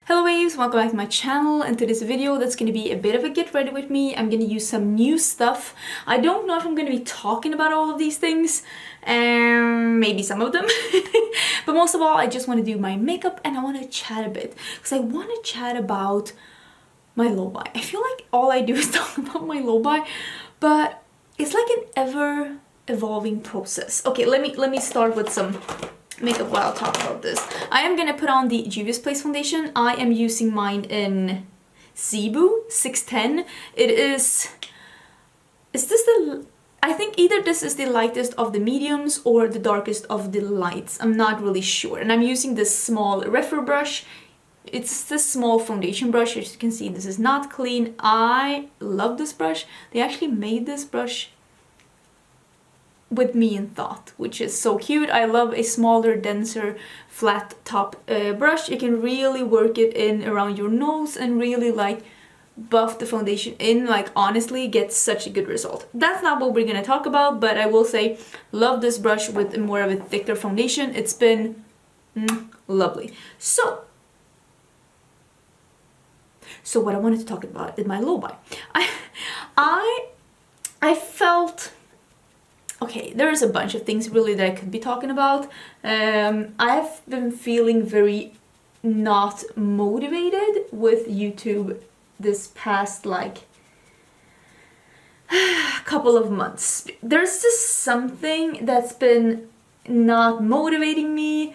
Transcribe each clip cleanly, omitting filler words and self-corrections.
Hello waves, welcome back to my channel, and today's video that's going to be a bit of a get ready with me. I'm going to use some new stuff. I don't know if I'm going to be talking about all of these things, maybe some of them, but most of all I just want to do my makeup and I want to chat a bit, because I want to chat about my low buy. I feel like all I do is talk about my low buy, but it's like an ever evolving process. Okay, let me start with some makeup while I talk about this. I am gonna put on the Juvia's Place foundation. I am using mine in Zebu 610. Is this the, I think either this is the lightest of the mediums or the darkest of the lights. I'm not really sure. And I'm using this small refer brush. It's this small foundation brush. As you can see, this is not clean. I love this brush. They actually made this brush with me in thought, which is so cute. I love a smaller, denser, flat top brush. You can really work it in around your nose and really like buff the foundation in, like honestly get such a good result. That's not what we're gonna talk about, but I will say love this brush with more of a thicker foundation. It's been lovely. So what I wanted to talk about is my low buy. I felt, okay, there's a bunch of things really that I could be talking about. I've been feeling very not motivated with YouTube this past like couple of months. There's just something that's been not motivating me.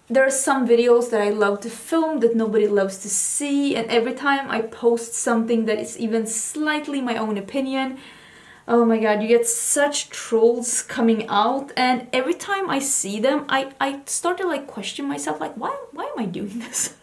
There are some videos that I love to film that nobody loves to see, and every time I post something that is even slightly my own opinion, oh my god, you get such trolls coming out, and every time I see them, I start to like question myself, like why am I doing this?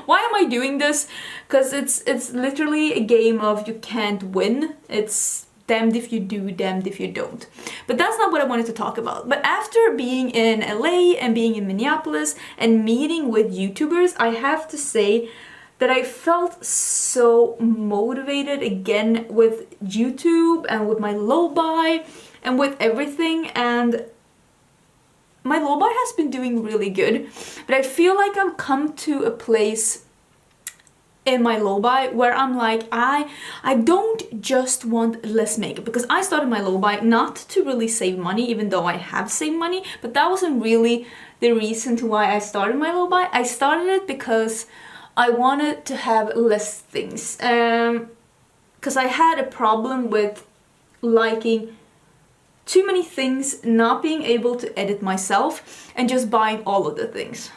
Why am I doing this? Because it's literally a game of you can't win. It's damned if you do, damned if you don't. But that's not what I wanted to talk about. But after being in LA and being in Minneapolis and meeting with YouTubers, I have to say that I felt so motivated again with YouTube and with my low buy and with everything, and my low buy has been doing really good, but I feel like I've come to a place in my low buy where I'm like, I don't just want less makeup, because I started my low buy not to really save money, even though I have saved money, but that wasn't really the reason to why I started my low buy. I started it because I wanted to have less things, because I had a problem with liking too many things, not being able to edit myself, and just buying all of the things.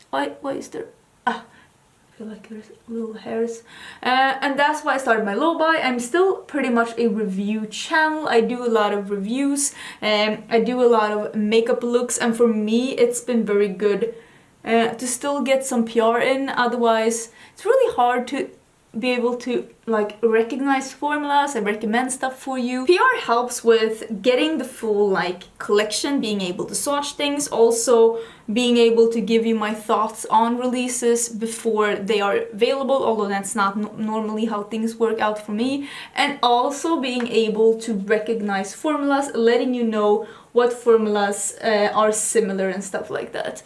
Why is there? I feel like there's little hairs. And that's why I started my low buy. I'm still pretty much a review channel. I do a lot of reviews, I do a lot of makeup looks, and for me it's been very good to still get some PR in. Otherwise it's really hard to be able to like recognize formulas and recommend stuff for you. PR helps with getting the full like collection, being able to swatch things, also being able to give you my thoughts on releases before they are available, although that's not normally how things work out for me, and also being able to recognize formulas, letting you know what formulas are similar and stuff like that.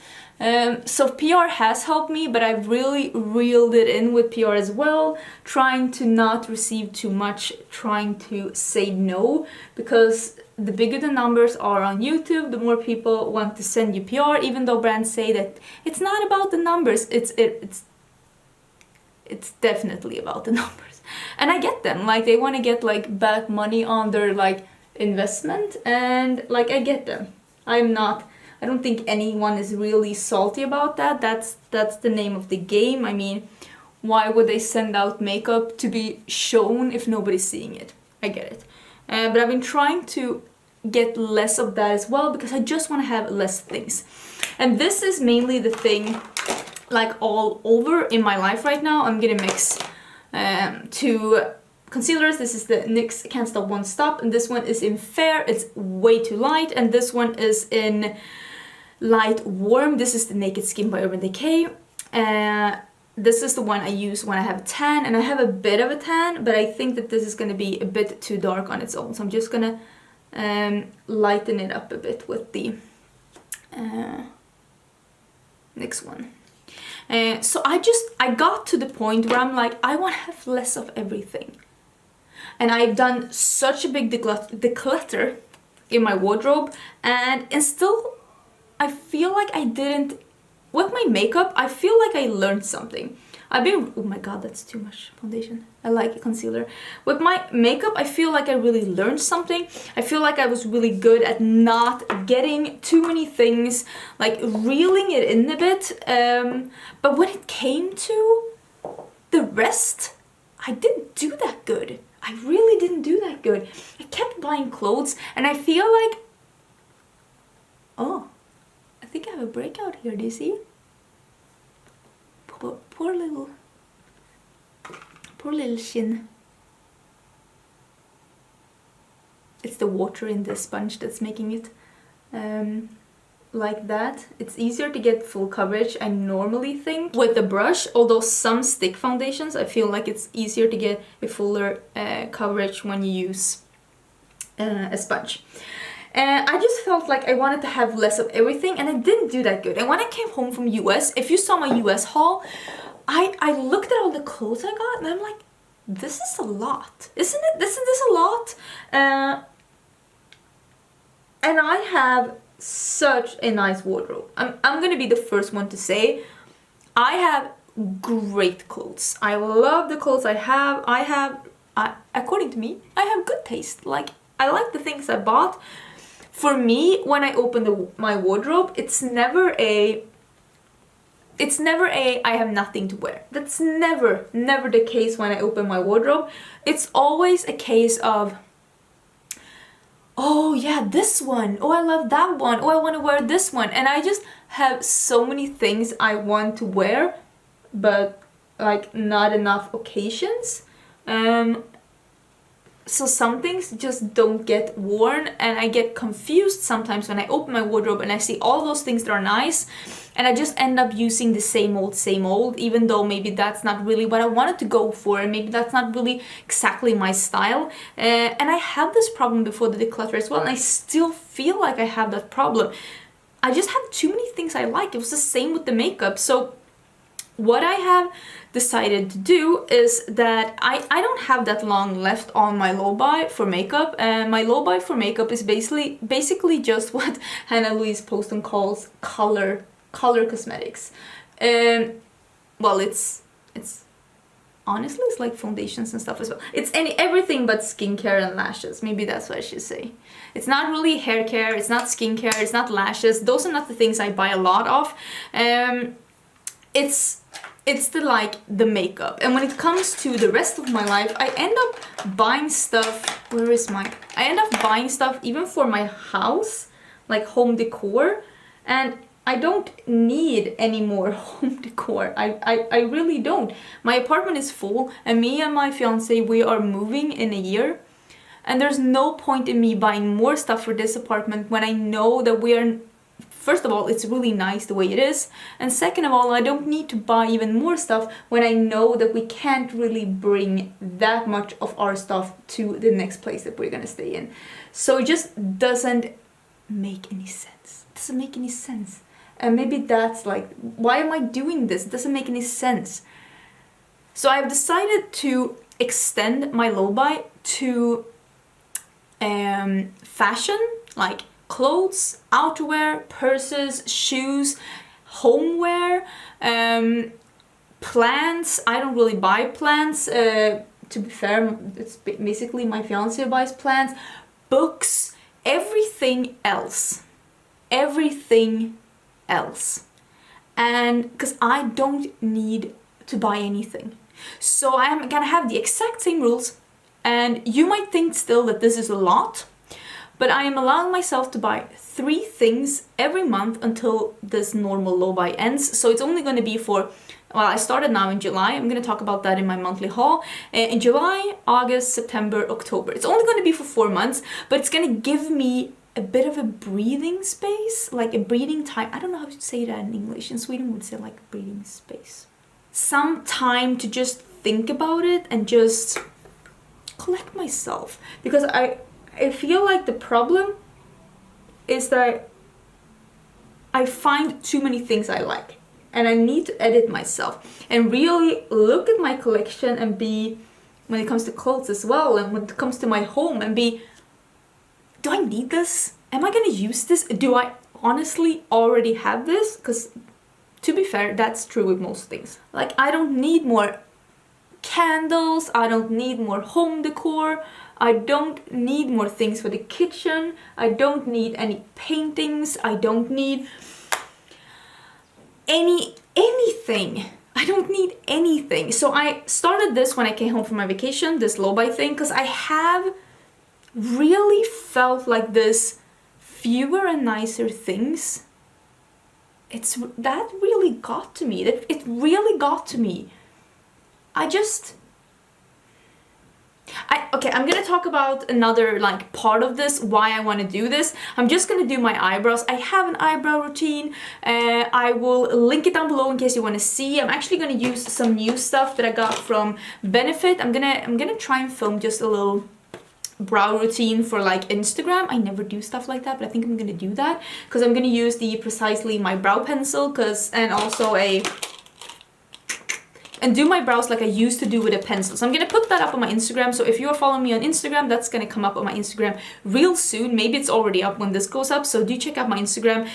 So PR has helped me, but I've really reeled it in with PR as well, trying to not receive too much, trying to say no, because the bigger the numbers are on YouTube, the more people want to send you PR, even though brands say that it's not about the numbers, it's definitely about the numbers. And I get them, like they want to get like back money on their like investment, and like I get them. I don't think anyone is really salty about that. That's the name of the game. I mean, why would they send out makeup to be shown if nobody's seeing it? I get it. But I've been trying to get less of that as well, because I just want to have less things. And this is mainly the thing like all over in my life right now. I'm gonna mix two concealers. This is the NYX Can't Stop Won't Stop, and this one is in Fair. It's way too light, and this one is in Light Warm. This is the Naked Skin by Urban Decay. This is the one I use when I have a tan, and I have a bit of a tan, but I think that this is going to be a bit too dark on its own, so I'm just gonna lighten it up a bit with the NYX one. So I got to the point where I'm like, I want to have less of everything. And I've done such a big declutter in my wardrobe, and still I feel like I didn't, with my makeup, I feel like I learned something. Oh my god, that's too much foundation. I like concealer. With my makeup, I feel like I really learned something. I feel like I was really good at not getting too many things, like reeling it in a bit. But when it came to the rest, I didn't do that good. I really didn't do that good. I kept buying clothes, and I feel like, oh, I think I have a breakout here, do you see? Poor little shin. It's the water in the sponge that's making it like that. It's easier to get full coverage, I normally think, with the brush, although some stick foundations, I feel like it's easier to get a fuller coverage when you use a sponge. I just felt like I wanted to have less of everything, and I didn't do that good. And when I came home from US, if you saw my US haul, I looked at all the clothes I got, and I'm like, this is a lot, isn't it? Isn't this a lot? And I have such a nice wardrobe. I'm gonna be the first one to say, I have great clothes. I love the clothes I have. According to me, I have good taste. Like, I like the things I bought. For me, when I open my wardrobe, it's never a I have nothing to wear. That's never the case when I open my wardrobe. It's always a case of, oh yeah, this one. Oh, I love that one. Oh, I want to wear this one. And I just have so many things I want to wear, but like not enough occasions. So some things just don't get worn, and I get confused sometimes when I open my wardrobe and I see all those things that are nice, and I just end up using the same old, even though maybe that's not really what I wanted to go for, and maybe that's not really exactly my style. And I had this problem before the declutter as well, and I still feel like I have that problem. I just have too many things I like. It was the same with the makeup. So what I have decided to do is that I don't have that long left on my low buy for makeup. My low buy for makeup is basically just what Hannah Louise Poston calls color cosmetics. Well, it's honestly, it's like foundations and stuff as well. It's everything but skincare and lashes. Maybe that's what I should say. It's not really hair care, it's not skincare, it's not lashes. Those are not the things I buy a lot of. It's the makeup. And when it comes to the rest of my life, I end up buying stuff. I end up buying stuff even for my house, like home decor, and I don't need any more home decor. I really don't. My apartment is full, and me and my fiance, we are moving in a year, and there's no point in me buying more stuff for this apartment when I know that we are, first of all, it's really nice the way it is, and second of all, I don't need to buy even more stuff when I know that we can't really bring that much of our stuff to the next place that we're gonna stay in. So it just doesn't make any sense. It doesn't make any sense. And maybe that's like, why am I doing this? It doesn't make any sense. So I've decided to extend my low buy to fashion, like clothes, outerwear, purses, shoes, homeware, plants. I don't really buy plants. To be fair, it's basically my fiance buys plants, books, everything else. And because I don't need to buy anything. So I'm gonna have the exact same rules, and you might think still that this is a lot, but I am allowing myself to buy 3 things every month until this normal low buy ends. So it's only going to be for, well, I started now in July. I'm going to talk about that in my monthly haul. In July, August, September, October. It's only going to be for 4 months, but it's going to give me a bit of a breathing space, like a breathing time. I don't know how to say that in English. In Sweden, we would say like breathing space. Some time to just think about it and just collect myself. Because I feel like the problem is that I find too many things I like. and I need to edit myself and really look at my collection and be, when it comes to clothes as well, and when it comes to my home, and be, do I need this? Am I gonna use this? Do I honestly already have this? Because to be fair, that's true with most things. Like, I don't need more candles, I don't need more home decor, I don't need more things for the kitchen, I don't need any paintings, I don't need anything. I don't need anything. So I started this when I came home from my vacation, this low buy thing, because I have really felt like this fewer and nicer things. That really got to me. It really got to me. Okay, I'm gonna talk about another like part of this, why I want to do this. I'm just gonna do my eyebrows. I have an eyebrow routine. I will link it down below in case you want to see. I'm actually gonna use some new stuff that I got from Benefit. I'm gonna try and film just a little brow routine for like Instagram. I never do stuff like that, but I think I'm gonna do that because I'm gonna use the Precisely my brow pencil, and also and do my brows like I used to do with a pencil. So I'm gonna put that up on my Instagram. So if you're following me on Instagram, that's gonna come up on my Instagram real soon. Maybe it's already up when this goes up. So do check out my Instagram.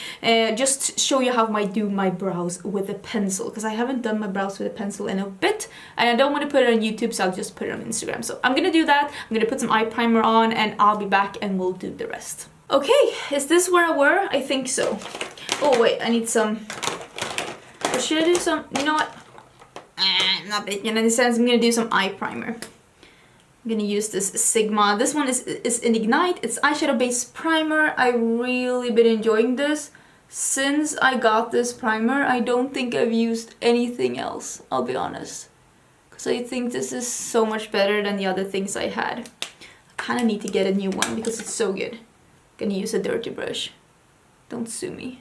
Just show you how I do my brows with a pencil, because I haven't done my brows with a pencil in a bit, and I don't want to put it on YouTube, so I'll just put it on Instagram. So I'm gonna do that. I'm gonna put some eye primer on, and I'll be back and we'll do the rest. Okay, is this where I were? I think so. Oh wait, I need some. Or should I do some? You know what? Not big in any sense. I'm gonna do some eye primer. I'm gonna use this Sigma. This one is in Ignite. It's eyeshadow based primer. I really been enjoying this. Since I got this primer, I don't think I've used anything else, I'll be honest. Because I think this is so much better than the other things I had. I kind of need to get a new one because it's so good. I'm gonna use a dirty brush. Don't sue me.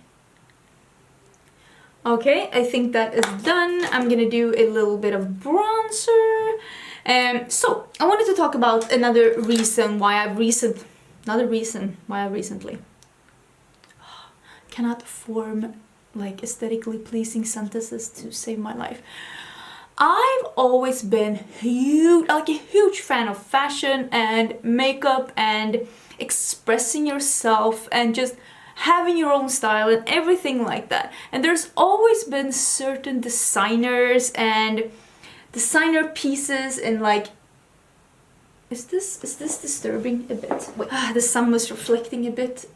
Okay, I think that is done. I'm gonna do a little bit of bronzer. So I wanted to talk about another reason why I've recently cannot form like aesthetically pleasing sentences to save my life. I've always been a huge fan of fashion and makeup and expressing yourself and just having your own style and everything like that. And there's always been certain designers and designer pieces and like, is this disturbing a bit? Wait, the sun was reflecting a bit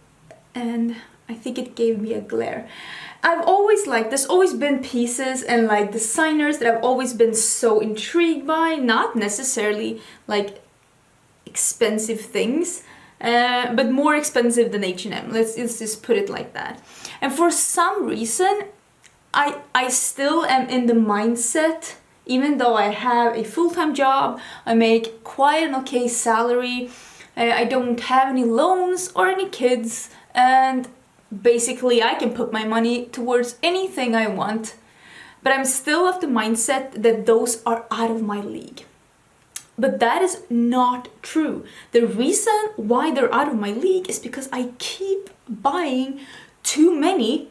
and I think it gave me a glare. I've always liked, there's always been pieces and like designers that I've always been so intrigued by, not necessarily like expensive things, but more expensive than H&M. Let's just put it like that. And for some reason, I still am in the mindset, even though I have a full-time job, I make quite an okay salary, I don't have any loans or any kids, and basically I can put my money towards anything I want, but I'm still of the mindset that those are out of my league. But that is not true. The reason why they're out of my league is because I keep buying too many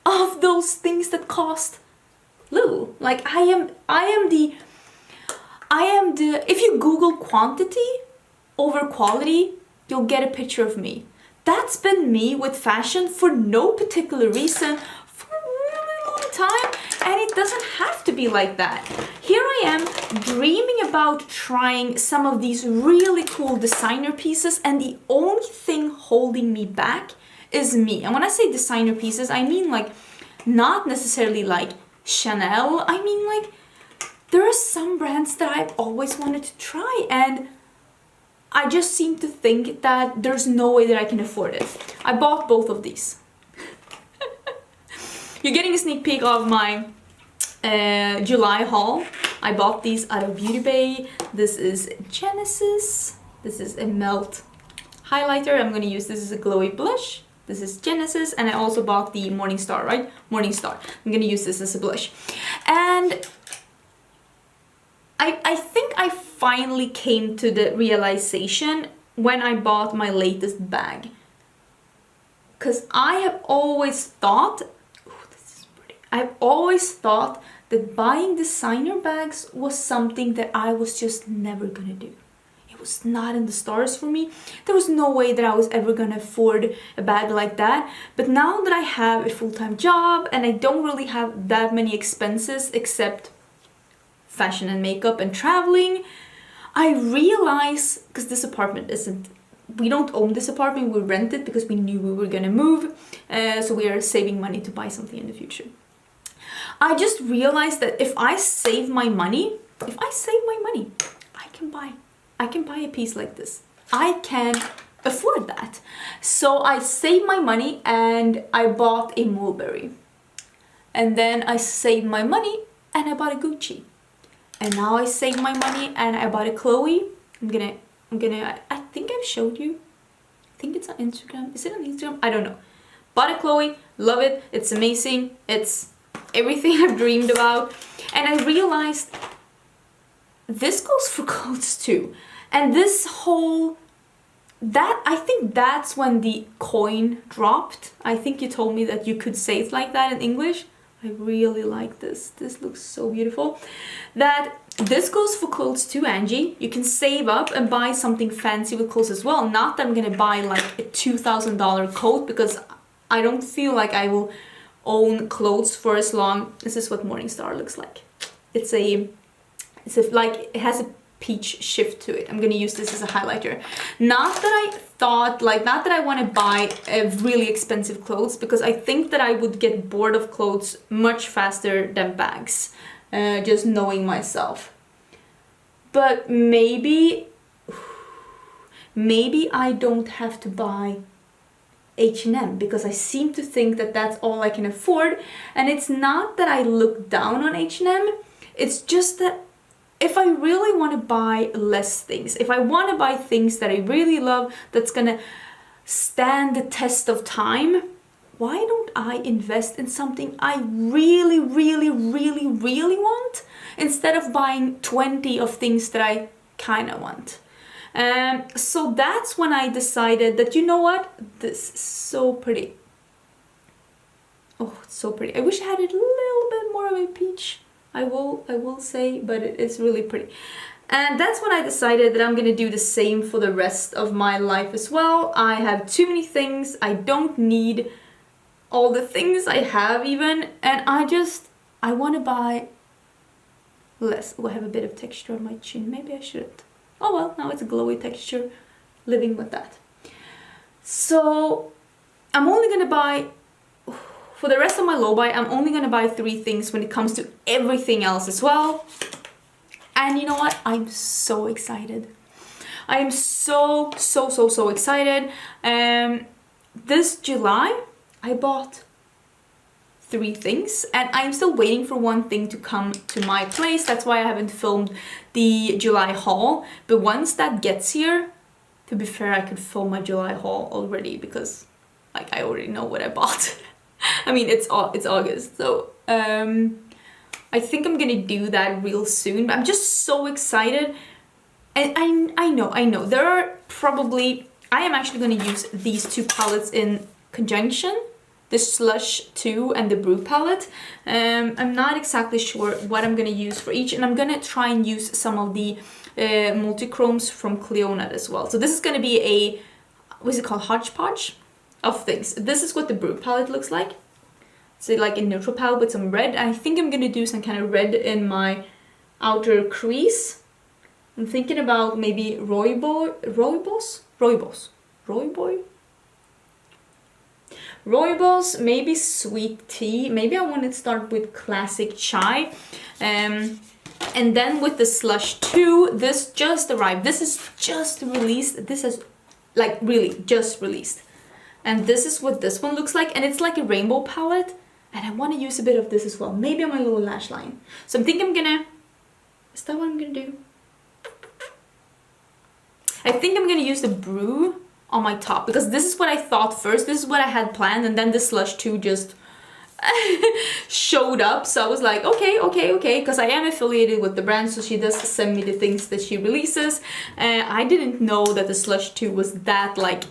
of those things that cost little. Like I am the if you Google quantity over quality, you'll get a picture of me. That's been me with fashion for no particular reason for a really long time, and it doesn't have to be like that. Here I am dreaming about trying some of these really cool designer pieces, and the only thing holding me back is me. And when I say designer pieces, I mean like not necessarily like Chanel. I mean like there are some brands that I've always wanted to try, and I just seem to think that there's no way that I can afford it. I bought both of these. You're getting a sneak peek of my July haul. I bought these out of Beauty Bay. This is Genesis. This is a melt highlighter. I'm gonna use this as a glowy blush. This is Genesis, and I also bought the Morning Star, right? Morning Star. I'm gonna use this as a blush. And I think I finally came to the realization when I bought my latest bag. Because I have always thought, oh, this is pretty. I've always thought that buying designer bags was something that I was just never gonna do. It was not in the stars for me. There was no way that I was ever gonna afford a bag like that. But now that I have a full-time job and I don't really have that many expenses except fashion and makeup and traveling, I realize, because this apartment isn't, we don't own this apartment, we rent it because we knew we were gonna move, so we are saving money to buy something in the future. I just realized that if I save my money, I can buy a piece like this. I can afford that. So I saved my money and I bought a mulberry. And then I saved my money and I bought a Gucci. And now I saved my money and I bought a Chloe. I think I've showed you. I think it's on Instagram. Is it on Instagram? I don't know. Bought a Chloe, love it. It's amazing. It's everything I've dreamed about. And I realized this goes for clothes too. And this whole, I think that's when the coin dropped. I think you told me that you could say it like that in English. I really like this. This looks so beautiful. That this goes for clothes too, Angie. You can save up and buy something fancy with clothes as well. Not that I'm gonna buy like a $2,000 coat, because I don't feel like I will own clothes for as long. This is what Morningstar looks like. It's like, it has a peach shift to it. I'm gonna use this as a highlighter. Not that I want to buy really expensive clothes, because I think that I would get bored of clothes much faster than bags, just knowing myself. But maybe I don't have to buy H&M, because I seem to think that that's all I can afford. And it's not that I look down on H&M, it's just that if I really want to buy less things, if I want to buy things that I really love, that's gonna stand the test of time, why don't I invest in something I really, really, really, really want, instead of buying 20 of things that I kind of want? So that's when I decided that, you know what, this is so pretty. Oh, it's so pretty. I wish I had a little bit more of a peach. I will say, but it is really pretty. And that's when I decided that I'm gonna do the same for the rest of my life as well. I have too many things. I don't need all the things I have even. And I want to buy less. Oh, I have a bit of texture on my chin. Maybe I shouldn't. Oh well, now it's a glowy texture. Living with that. So I'm only gonna buy, for the rest of my low buy, I'm only gonna buy 3 things when it comes to everything else as well. And you know what? I'm so excited. I am so excited. This July, I bought 3 things, and I'm still waiting for one thing to come to my place. That's why I haven't filmed the July haul. But once that gets here, to be fair, I could film my July haul already, because like I already know what I bought. I mean, it's August, so I think I'm gonna do that real soon. But I'm just so excited, and I know there are probably, I am actually gonna use these 2 palettes in conjunction, the Slush 2 and the Brew palette. I'm not exactly sure what I'm gonna use for each, and I'm gonna try and use some of the multi-chromes from Cleonat as well. So this is gonna be a, what is it called, hodgepodge of things. This is what the Brew palette looks like. So like a neutral palette with some red. I think I'm gonna do some kind of red in my outer crease. I'm thinking about maybe rooibos, maybe sweet tea. Maybe I want to start with classic chai. And then with the Slush 2, this just arrived. This is just released. This is like really just released. And this is what this one looks like. And it's like a rainbow palette. And I want to use a bit of this as well. Maybe on my little lash line. So I'm thinking is that what I'm gonna do? I think I'm gonna use the Brew on my top, because this is what I thought first. This is what I had planned, and then the Slush 2 just showed up. So I was like, okay, because I am affiliated with the brand, so she does send me the things that she releases. I didn't know that the Slush 2 was that like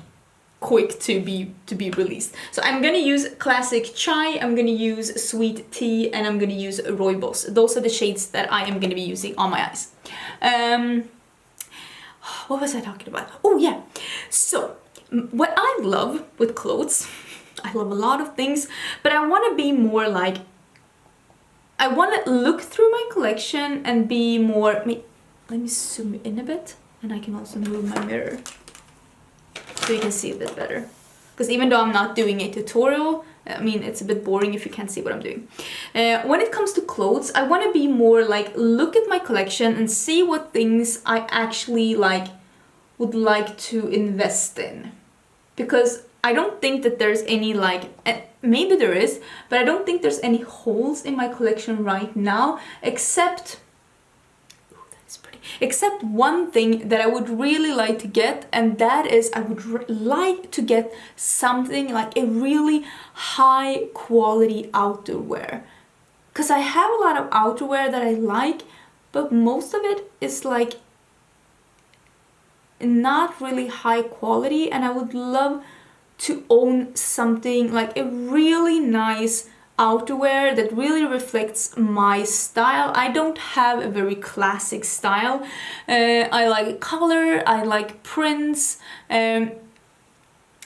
quick to be released. So I'm gonna use classic chai, I'm gonna use sweet tea, and I'm gonna use rooibos. Those are the shades that I am gonna be using on my eyes. What was I talking about? Oh yeah, so what I love with clothes, I love a lot of things, but I want to be more like, I want to look through my collection and be more, let me zoom in a bit, and I can also move my mirror so you can see a bit better. Because even though I'm not doing a tutorial, I mean, it's a bit boring if you can't see what I'm doing. When it comes to clothes, I want to be more like, look at my collection and see what things I actually like, would like to invest in. Because I don't think that there's any like, maybe there is, but I don't think there's any holes in my collection right now, except, ooh, that's pretty, except one thing that I would really like to get, and that is I would like to get something like a really high quality outerwear. Because I have a lot of outerwear that I like, but most of it is like not really high quality, and I would love to own something like a really nice outerwear that really reflects my style. I don't have a very classic style. I like color, I like prints, you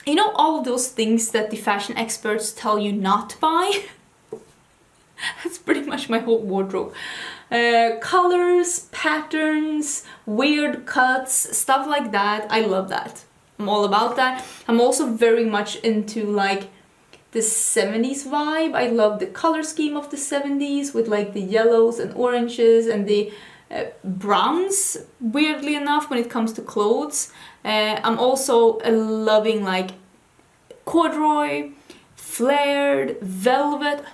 know, all of those things that the fashion experts tell you not to buy. That's pretty much my whole wardrobe. Colors, patterns, weird cuts, stuff like that. I love that. I'm all about that. I'm also very much into like the 70s vibe. I love the color scheme of the 70s with like the yellows and oranges and the browns, weirdly enough, when it comes to clothes. I'm also loving like corduroy, flared, velvet.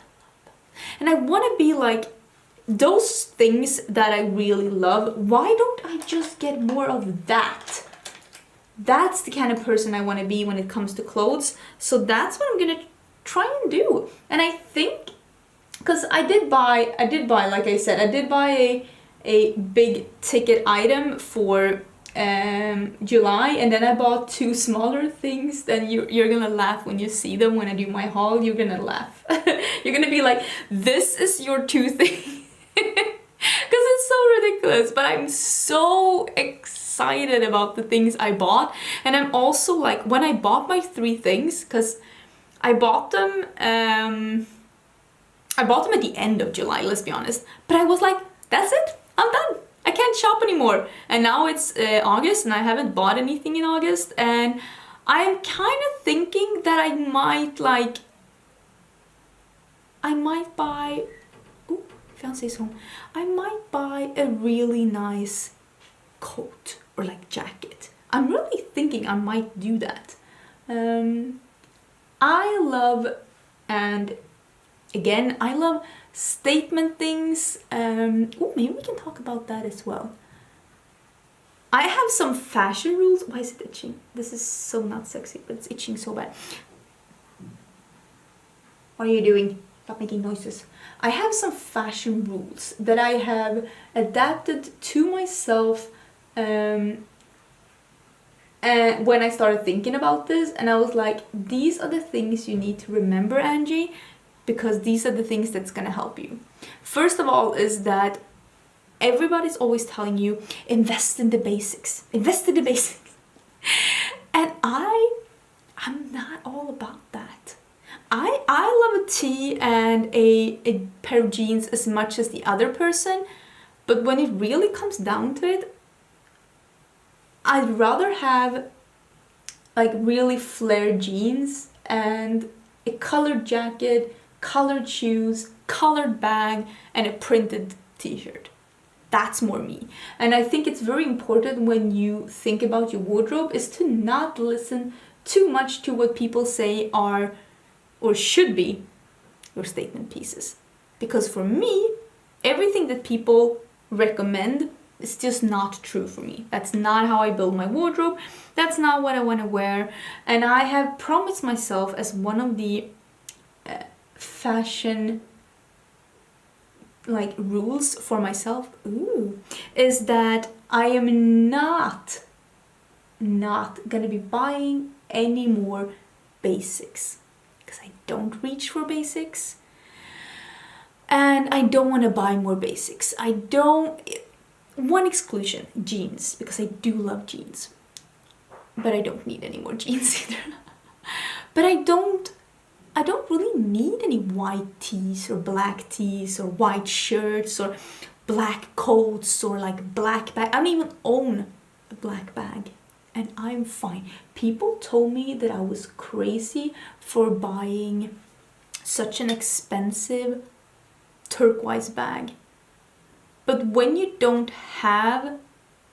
And I want to be like those things that I really love. Why don't I just get more of that? That's the kind of person I want to be when it comes to clothes. So that's what I'm gonna try and do. And I think, because I did buy, like I said, I did buy a big ticket item for July, and then I bought 2 smaller things. Then you're gonna laugh when you see them when I do my haul. You're gonna laugh. You're gonna be like, this is your 2 things. Because it's so ridiculous, but I'm so excited about the things I bought. And I'm also like, when I bought my 3 things, because I bought them at the end of July, let's be honest, but I was like, that's it, I'm done, I can't shop anymore. And now it's August and I haven't bought anything in August, and I'm kind of thinking that I might buy, ooh, fiance's home, I might buy a really nice coat or like jacket. I'm really thinking I might do that. I love, and again, I love statement things. Oh, maybe we can talk about that as well. I have some fashion rules. Why is it itching? This is so not sexy, but it's itching so bad. What are you doing? Stop making noises. I have some fashion rules that I have adapted to myself and when I started thinking about this, and I was like, these are the things you need to remember, Angie, because these are the things that's gonna help you. First of all is that everybody's always telling you, invest in the basics, invest in the basics. And I'm not all about that. I love a tee and a pair of jeans as much as the other person, but when it really comes down to it, I'd rather have like really flared jeans and a colored jacket, colored shoes, colored bag, and a printed t-shirt. That's more me. And I think it's very important when you think about your wardrobe is to not listen too much to what people say are or should be your statement pieces. Because for me, everything that people recommend is just not true for me. That's not how I build my wardrobe. That's not what I want to wear. And I have promised myself as one of the fashion like rules for myself, is that I am not gonna be buying any more basics because I don't reach for basics. And I don't want to buy more basics. I don't... One exclusion, jeans, because I do love jeans. But I don't need any more jeans either. But I don't really need any white tees or black tees or white shirts or black coats or like black bag. I don't even own a black bag. And I'm fine. People told me that I was crazy for buying such an expensive turquoise bag. But when you don't have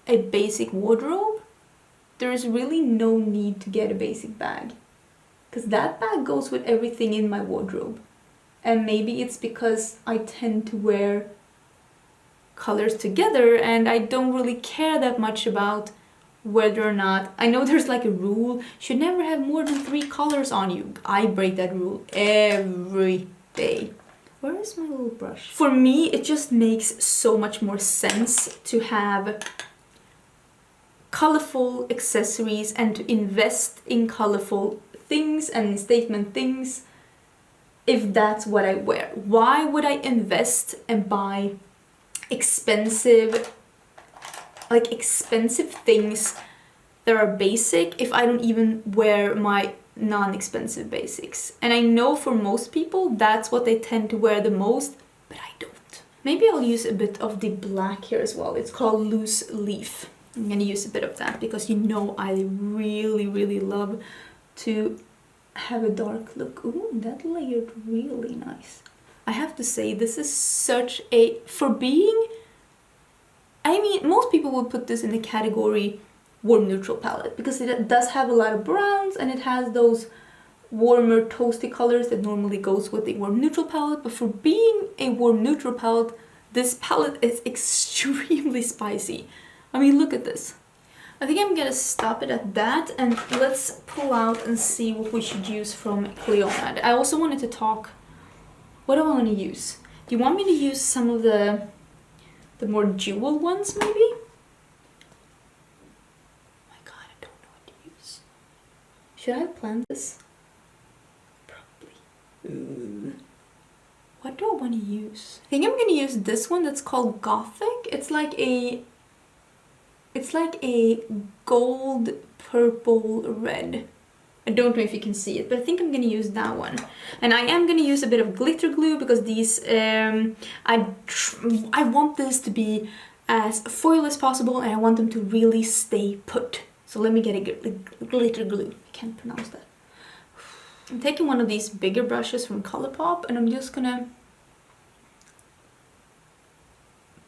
a basic wardrobe, there is really no need to get a basic bag. Because that bag goes with everything in my wardrobe. And maybe it's because I tend to wear colors together and I don't really care that much about whether or not... I know there's like a rule, you should never have more than 3 colors on you. I break that rule every day. Where is my little brush? For me, it just makes so much more sense to have colorful accessories and to invest in colorful things and statement things if that's what I wear. Why would I invest and buy expensive things that are basic if I don't even wear my non-expensive basics? And I know for most people that's what they tend to wear the most, but I don't. Maybe I'll use a bit of the black here as well. It's called Loose Leaf. I'm gonna use a bit of that because you know I really love to have a dark look. Ooh, that layered really nice. I have to say, this is such a... For being... I mean, most people would put this in the category warm neutral palette because it does have a lot of browns and it has those warmer toasty colors that normally goes with the warm neutral palette. But for being a warm neutral palette, this palette is extremely spicy. I mean, look at this. I think I'm gonna stop it at that and let's pull out and see what we should use from Cleonad. I also wanted to talk... What do I want to use? Do you want me to use some of the more jewel ones, maybe? Oh my god, I don't know what to use. Should I have planned this? Probably. What do I want to use? I think I'm gonna use this one that's called Gothic. It's like a gold, purple, red. I don't know if you can see it, but I think I'm gonna use that one. And I am gonna use a bit of glitter glue because these, I want this to be as foil as possible and I want them to really stay put. So let me get a glitter glue. I can't pronounce that. I'm taking one of these bigger brushes from Colourpop and I'm just gonna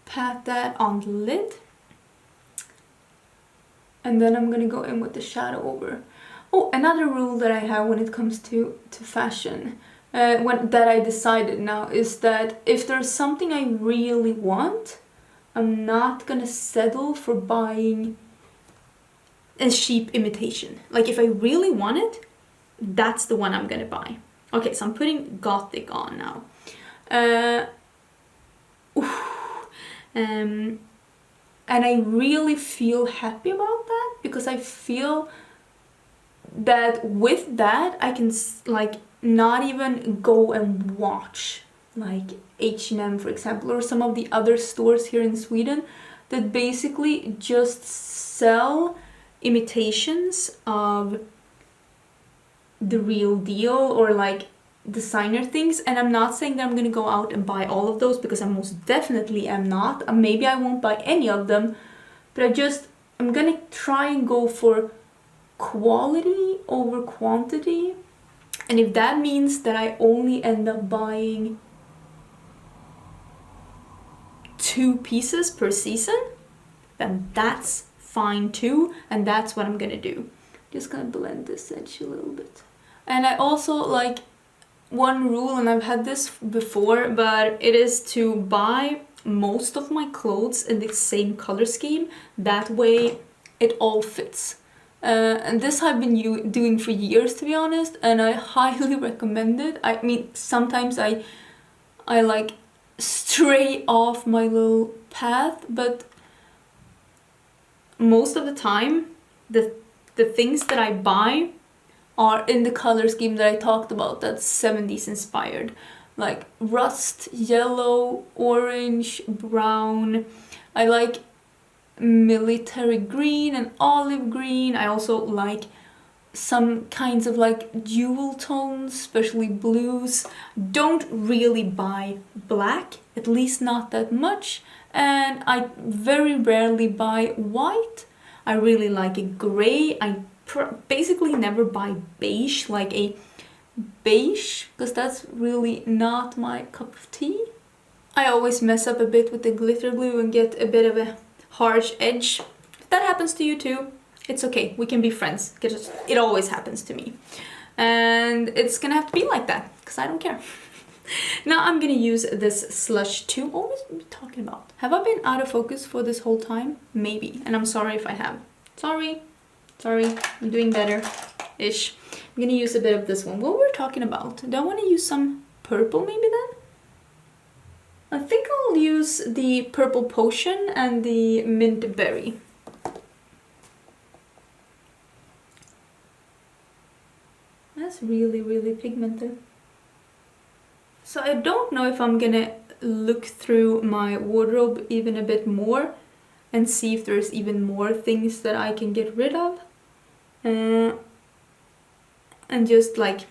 pat that on the lid. And then I'm gonna go in with the shadow over. Oh, another rule that I have when it comes to fashion, that I decided now, is that if there's something I really want, I'm not gonna settle for buying a cheap imitation. Like if I really want it, that's the one I'm gonna buy. Okay, so I'm putting Gothic on now. And I really feel happy about that because I feel that with that I can like not even go and watch like H&M, for example, or some of the other stores here in Sweden that basically just sell imitations of the real deal or like designer things. And I'm not saying that I'm gonna go out and buy all of those because I most definitely am not. Maybe I won't buy any of them, but I'm gonna try and go for quality over quantity. And if that means that I only end up buying 2 pieces per season, then that's fine too, and that's what I'm gonna do. Just gonna blend this edge a little bit. And I also like one rule, and I've had this before, but it is to buy most of my clothes in the same color scheme. That way it all fits. And this I've been doing for years, to be honest, and I highly recommend it. I mean, sometimes I like stray off my little path, but most of the time the things that I buy are in the color scheme that I talked about, that's 70s inspired. Like rust, yellow, orange, brown. I like military green and olive green. I also like some kinds of like jewel tones, especially blues. Don't really buy black, at least not that much. And I very rarely buy white. I really like a gray. I basically never buy beige, like a beige, because that's really not my cup of tea. I always mess up a bit with the glitter glue and get a bit of a harsh edge. If that happens to you too, it's okay, we can be friends, because it always happens to me. And it's gonna have to be like that, because I don't care. Now I'm gonna use this slush too. What was I talking about? Have I been out of focus for this whole time? Maybe, and I'm sorry if I have. Sorry, I'm doing better-ish. I'm gonna use a bit of this one. What were we talking about? Do I want to use some purple maybe then? I think I'll use the purple potion and the mint berry. That's really, really pigmented. So I don't know if I'm gonna look through my wardrobe even a bit more and see if there's even more things that I can get rid of. And just like,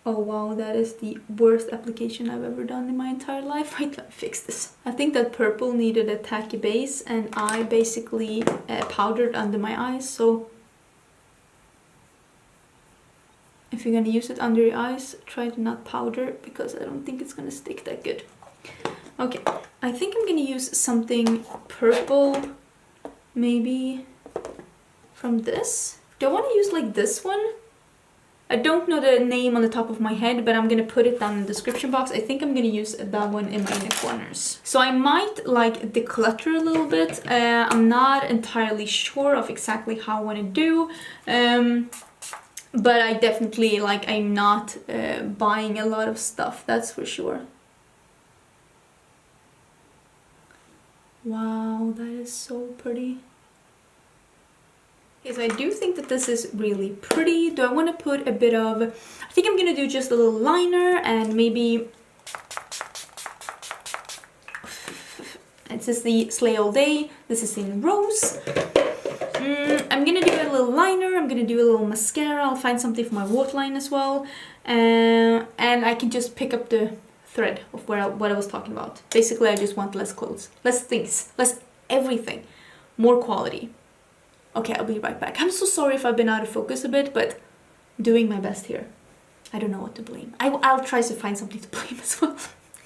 oh wow, that is the worst application I've ever done in my entire life. Wait, let me fix this. I think that purple needed a tacky base, and I basically powdered under my eyes, so if you're gonna use it under your eyes, try to not powder, because I don't think it's gonna stick that good. Okay, I think I'm gonna use something purple, maybe from this. Do I want to use like this one? I don't know the name on the top of my head, but I'm gonna put it down in the description box. I think I'm gonna use that one in my inner corners. So I might like declutter a little bit. I'm not entirely sure of exactly how I want to do. But I definitely, like, I'm not buying a lot of stuff, that's for sure. Wow, that is so pretty. Yes, I do think that this is really pretty. Do I want to put a bit of... I think I'm going to do just a little liner and maybe... It says the Slay All Day. This is in rose. I'm going to do a little liner. I'm going to do a little mascara. I'll find something for my waterline as well. And I can just pick up the thread of what I was talking about. Basically, I just want less clothes. Less things. Less everything. More quality. Okay, I'll be right back. I'm so sorry if I've been out of focus a bit, but I'm doing my best here. I don't know what to blame. I'll try to find something to blame as well.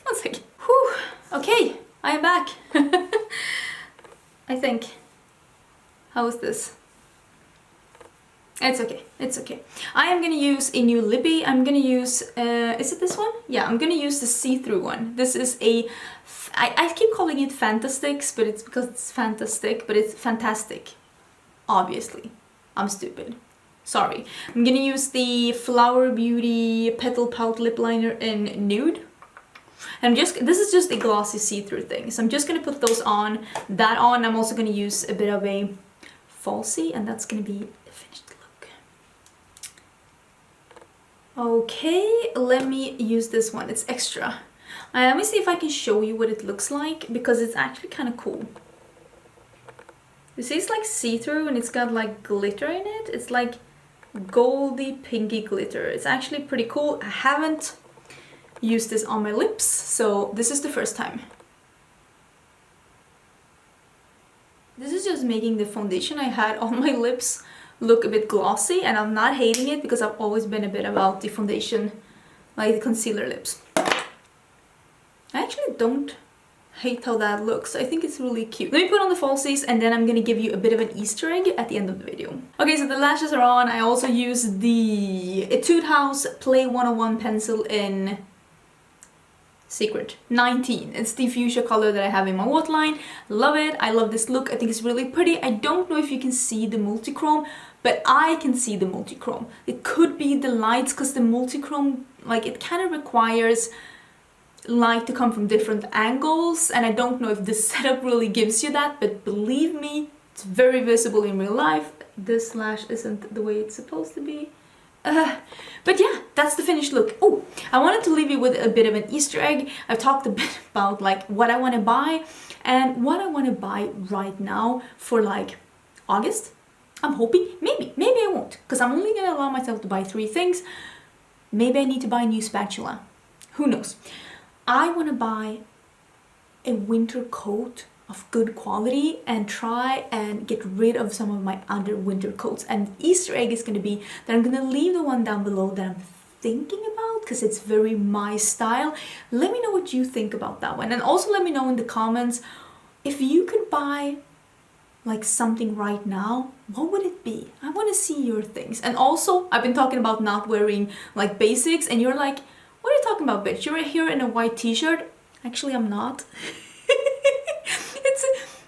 One second. Whew. Okay, I am back. I think. How is this? It's okay. It's okay. I am gonna use a new lippy. I'm gonna use, is it this one? Yeah, I'm gonna use the see-through one. This is a, I keep calling it Fantastics, but it's because it's Fantastic, but it's fantastic. Obviously, I'm stupid. Sorry. I'm gonna use the Flower Beauty Petal Pout Lip Liner in Nude. And this is just a glossy see-through thing. So I'm just gonna put those on. That on, I'm also gonna use a bit of a falsie, and that's gonna be the finished look. Okay, let me use this one. It's extra. Let me see if I can show you what it looks like, because it's actually kind of cool. You see, it's like see-through and it's got like glitter in it. It's like goldy pinky glitter. It's actually pretty cool. I haven't used this on my lips, so this is the first time. This is just making the foundation I had on my lips look a bit glossy, and I'm not hating it because I've always been a bit about the foundation, like the concealer lips. I actually don't hate how that looks. I think it's really cute. Let me put on the falsies, and then I'm gonna give you a bit of an Easter egg at the end of the video. Okay, so the lashes are on. I also use the Etude House Play 101 pencil in Secret 19. It's the fuchsia color that I have in my waterline. Love it. I love this look. I think it's really pretty. I don't know if you can see the multichrome, but I can see the multichrome. It could be the lights, because the multichrome, like, it kind of requires light to come from different angles, and I don't know if this setup really gives you that, but believe me, it's very visible in real life. This lash isn't the way it's supposed to be. But yeah, that's the finished look. Oh, I wanted to leave you with a bit of an Easter egg. I've talked a bit about like what I want to buy and what I want to buy right now for like August. I'm hoping, maybe I won't, because I'm only gonna allow myself to buy 3 things. Maybe I need to buy a new spatula. Who knows? I want to buy a winter coat of good quality and try and get rid of some of my other winter coats. And Easter egg is going to be that I'm going to leave the one down below that I'm thinking about because it's very my style. Let me know what you think about that one, and also let me know in the comments if you could buy like something right now, what would it be? I want to see your things. And also, I've been talking about not wearing like basics, and you're like, what are you talking about, bitch? You're here in a white t-shirt. Actually, I'm not.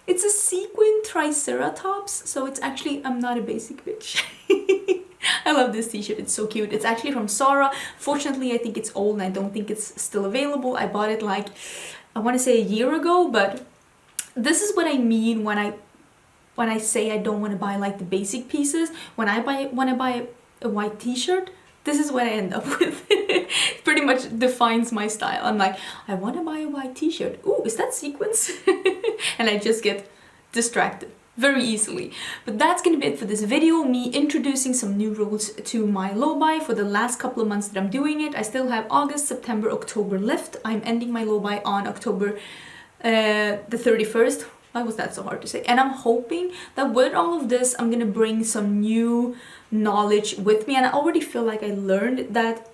It's a sequin triceratops, so it's actually, I'm not a basic bitch. I love this t-shirt, it's so cute. It's actually from Zara. Fortunately, I think it's old and I don't think it's still available. I bought it like, I want to say a year ago, but this is what I mean when I say I don't want to buy like the basic pieces. When I want to buy a white t-shirt, this is what I end up with. It pretty much defines my style. I'm like, I want to buy a white t-shirt. Ooh, is that sequins? And I just get distracted very easily. But that's gonna be it for this video, me introducing some new rules to my low buy for the last couple of months that I'm doing it. I still have August, September, October left. I'm ending my low buy on October the 31st. Why was that so hard to say? And I'm hoping that with all of this, I'm gonna bring some new knowledge with me, and I already feel like I learned that.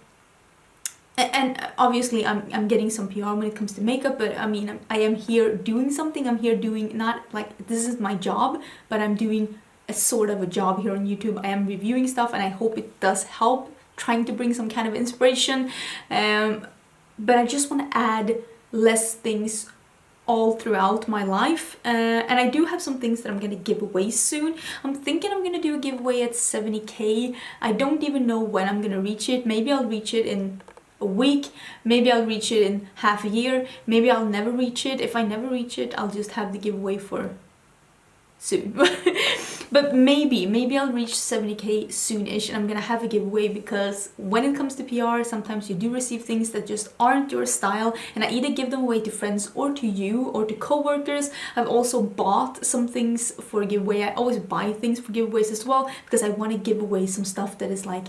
And obviously I'm getting some PR when it comes to makeup, but I mean, I am here doing something. I'm here doing, not like this is my job, but I'm doing a sort of a job here on YouTube. I am reviewing stuff and I hope it does help, trying to bring some kind of inspiration. But I just want to add less things all throughout my life, and I do have some things that I'm gonna give away soon. I'm thinking I'm gonna do a giveaway at 70k. I don't even know when I'm gonna reach it. Maybe I'll reach it in a week, maybe I'll reach it in half a year, maybe I'll never reach it. If I never reach it, I'll just have the giveaway for soon. But maybe I'll reach 70k soon-ish, and I'm gonna have a giveaway, because when it comes to PR, sometimes you do receive things that just aren't your style, and I either give them away to friends or to you or to co-workers. I've also bought some things for a giveaway. I always buy things for giveaways as well, because I want to give away some stuff that is like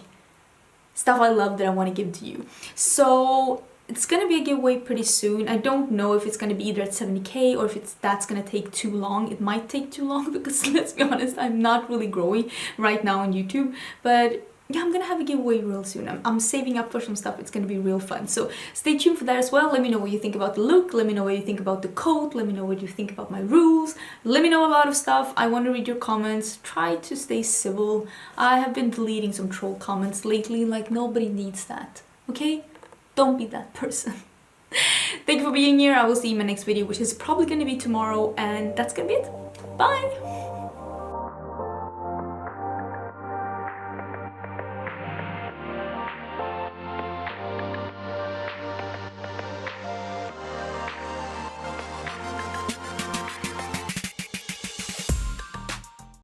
stuff I love that I want to give to you. So it's gonna be a giveaway pretty soon. I don't know if it's gonna be either at 70k or if that's gonna take too long. It might take too long because let's be honest, I'm not really growing right now on YouTube. But yeah, I'm gonna have a giveaway real soon. I'm saving up for some stuff. It's gonna be real fun. So stay tuned for that as well. Let me know what you think about the look. Let me know what you think about the coat. Let me know what you think about my rules. Let me know a lot of stuff. I want to read your comments. Try to stay civil. I have been deleting some troll comments lately. Like, nobody needs that. Okay? Don't be that person. Thank you for being here. I will see you in my next video, which is probably going to be tomorrow. And that's going to be it. Bye!